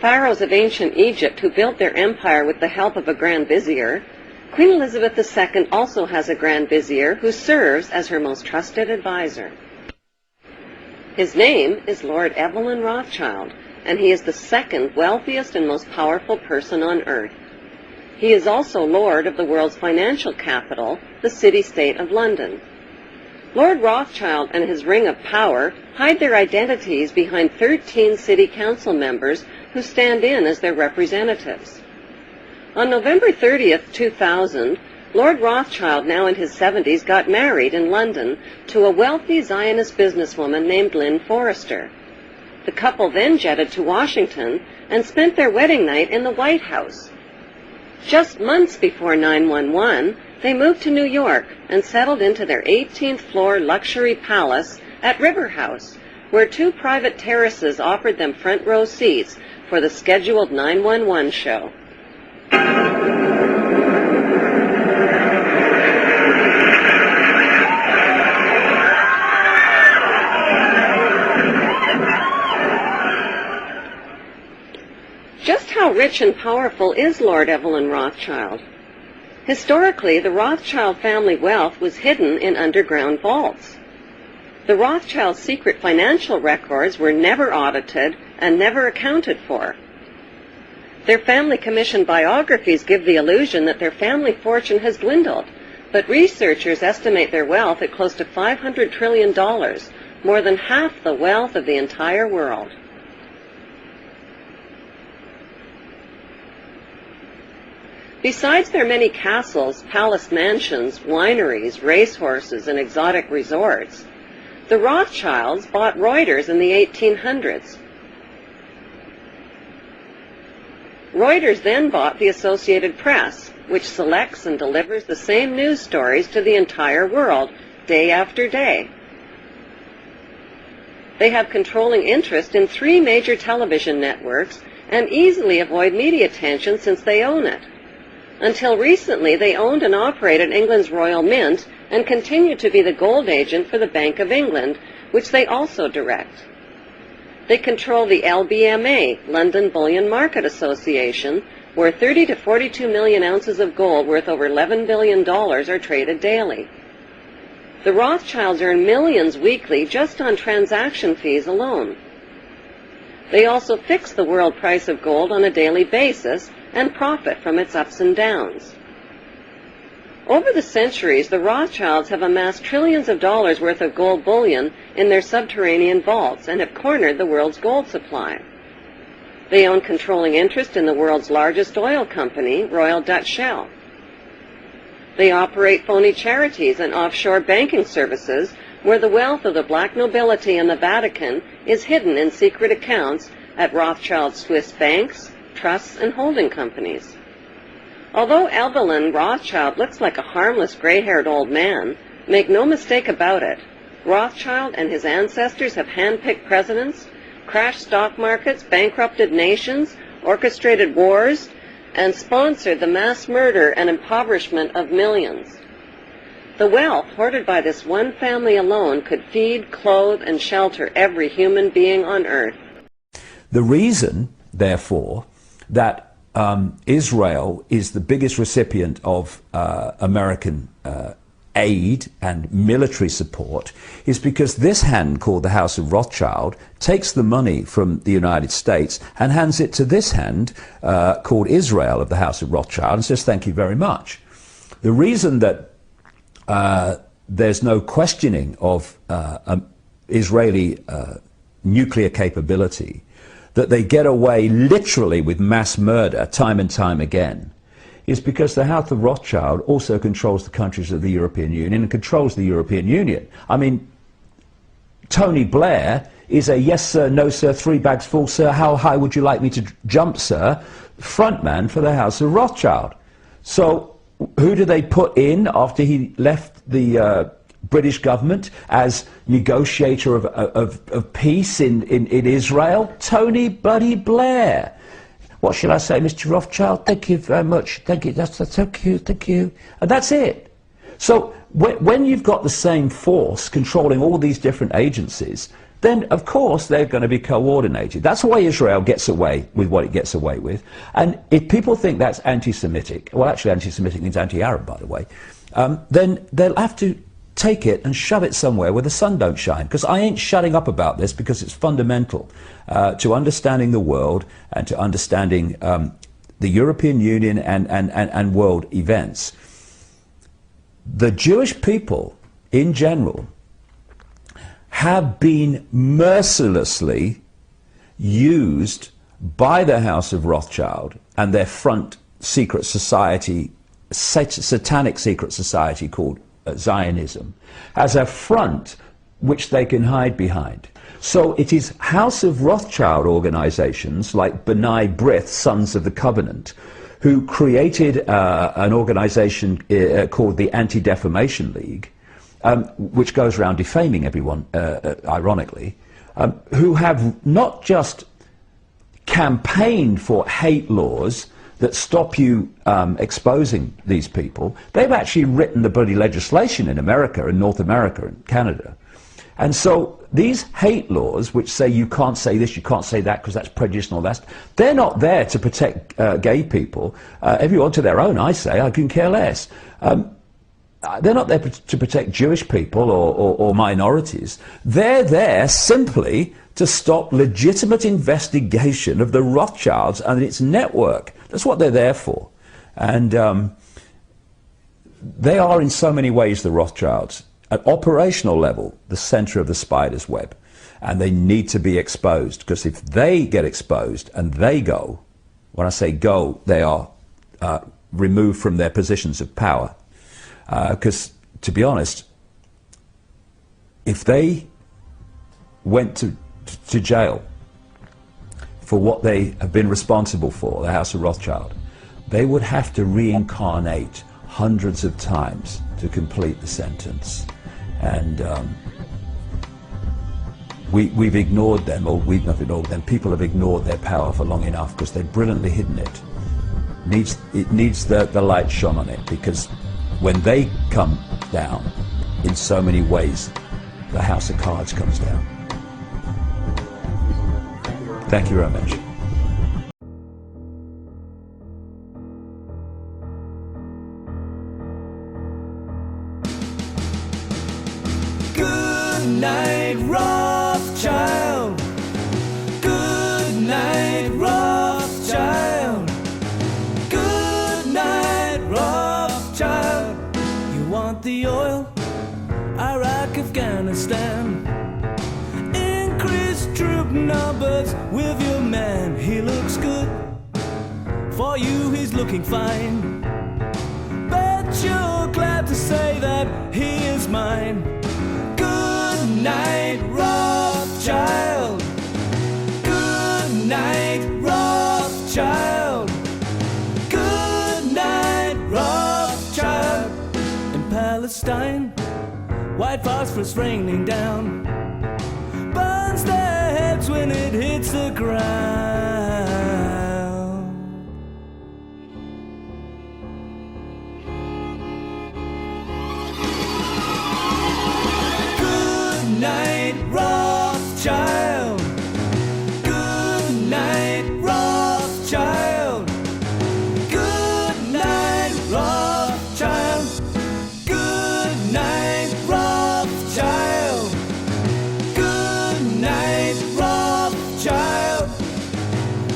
pharaohs of ancient Egypt who built their empire with the help of a grand vizier, Queen Elizabeth II also has a grand vizier who serves as her most trusted advisor. His name is Lord Evelyn Rothschild, and he is the second wealthiest and most powerful person on earth. He is also Lord of the world's financial capital, the city-state of London. Lord Rothschild and his ring of power hide their identities behind 13 city council members who stand in as their representatives. On November 30th, 2000, Lord Rothschild, now in his 70s, got married in London to a wealthy Zionist businesswoman named Lynn Forrester. The couple then jetted to Washington and spent their wedding night in the White House. Just months before 9/11, they moved to New York and settled into their 18th floor luxury palace at River House, where 2 private terraces offered them front row seats for the scheduled 911 show. Just how rich and powerful is Lord Evelyn Rothschild? Historically, the Rothschild family wealth was hidden in underground vaults. The Rothschilds' secret financial records were never audited and never accounted for. Their family commissioned biographies give the illusion that their family fortune has dwindled, but researchers estimate their wealth at close to $500 trillion, more than half the wealth of the entire world. Besides their many castles, palace mansions, wineries, racehorses, and exotic resorts, the Rothschilds bought Reuters in the 1800s. Reuters then bought the Associated Press, which selects and delivers the same news stories to the entire world, day after day. They have controlling interest in 3 major television networks and easily avoid media attention since they own it. Until recently, they owned and operated England's Royal Mint and continue to be the gold agent for the Bank of England, which they also direct. They control the LBMA, London Bullion Market Association, where 30 to 42 million ounces of gold worth over $11 billion are traded daily. The Rothschilds earn millions weekly just on transaction fees alone. They also fix the world price of gold on a daily basis and profit from its ups and downs. Over the centuries, the Rothschilds have amassed trillions of dollars worth of gold bullion in their subterranean vaults and have cornered the world's gold supply. They own controlling interest in the world's largest oil company, Royal Dutch Shell. They operate phony charities and offshore banking services where the wealth of the black nobility and the Vatican is hidden in secret accounts at Rothschild Swiss banks, trusts, and holding companies. Although Evelyn Rothschild looks like a harmless gray-haired old man, make no mistake about it, Rothschild and his ancestors have handpicked presidents, crashed stock markets, bankrupted nations, orchestrated wars, and sponsored the mass murder and impoverishment of millions. The wealth hoarded by this one family alone could feed, clothe, and shelter every human being on earth. The reason, therefore, that Israel is the biggest recipient of American aid and military support is because this hand, called the House of Rothschild, takes the money from the United States and hands it to this hand, called Israel of the House of Rothschild, and says, thank you very much. The reason that there's no questioning of Israeli nuclear capability, that they get away literally with mass murder time and time again, is because the House of Rothschild also controls the countries of the European Union and controls the European Union. I mean, Tony Blair is a yes sir, no sir, 3 bags full sir, how high would you like me to jump sir, frontman for the House of Rothschild. So who do they put in after he left the British government as negotiator of peace in Israel? Tony Bloody Blair. What shall I say, Mr. Rothschild? Thank you very much. Thank you. That's thank you. Thank you. And that's it. So when you've got the same force controlling all these different agencies, then of course they're going to be coordinated. That's why Israel gets away with what it gets away with. And if people think that's anti-Semitic, well, actually anti-Semitic means anti-Arab, by the way, then they'll have to take it and shove it somewhere where the sun don't shine. Because I ain't shutting up about this, because it's fundamental to understanding the world and to understanding the European Union and world events. The Jewish people in general have been mercilessly used by the House of Rothschild and their front secret society, satanic secret society called Zionism, as a front which they can hide behind. So it is House of Rothschild organizations like B'nai B'rith, Sons of the Covenant, who created an organization called the Anti-Defamation League, which goes around defaming everyone, ironically, who have not just campaigned for hate laws that stop you exposing these people, they've actually written the bloody legislation in America, in North America, and Canada. And so these hate laws, which say you can't say this, you can't say that because that's prejudice and all that, they're not there to protect gay people. Everyone to their own, I say, I can care less. They're not there to protect Jewish people or minorities. They're there simply to stop legitimate investigation of the Rothschilds and its network. That's what they're there for. And they are in so many ways, the Rothschilds, at operational level, the center of the spider's web. And they need to be exposed, because if they get exposed and they go, when I say go, they are removed from their positions of power. Because, to be honest, if they went to jail for what they have been responsible for, the House of Rothschild, they would have to reincarnate hundreds of times to complete the sentence. And we've ignored them, or we've not ignored them, people have ignored their power for long enough because they've brilliantly hidden it. It needs the light shone on it, because when they come down, in so many ways, the house of cards comes down. Thank you very much. Goodnight Rothschild. Goodnight Rothschild. Goodnight Rothschild. You want the oil? Iraq, Afghanistan. Increase troop numbers with your man. He looks good. For you, he's looking fine. Bet you're glad to say that he is mine. Goodnight Rothschild. Goodnight Rothschild. Goodnight Rothschild. In Palestine, white phosphorus raining down, burns their heads when it hits the ground. Goodnight Rothschild. Goodnight Rothschild. Goodnight Rothschild. Goodnight Rothschild. Goodnight Rothschild.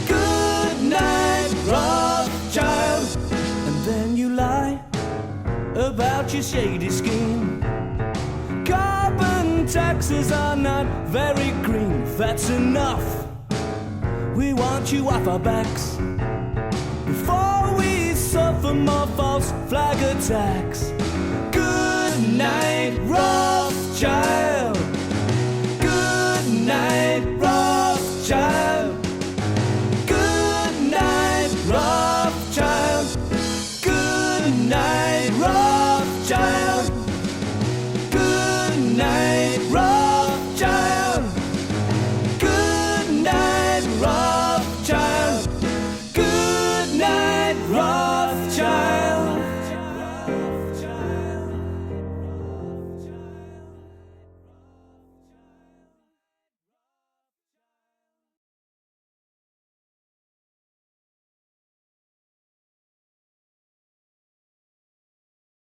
Goodnight Rothschild. And then you lie about your shady scheme. Carbon taxes are not very green. That's enough. We want you off our backs before we suffer more false flag attacks. Goodnight Rothschild.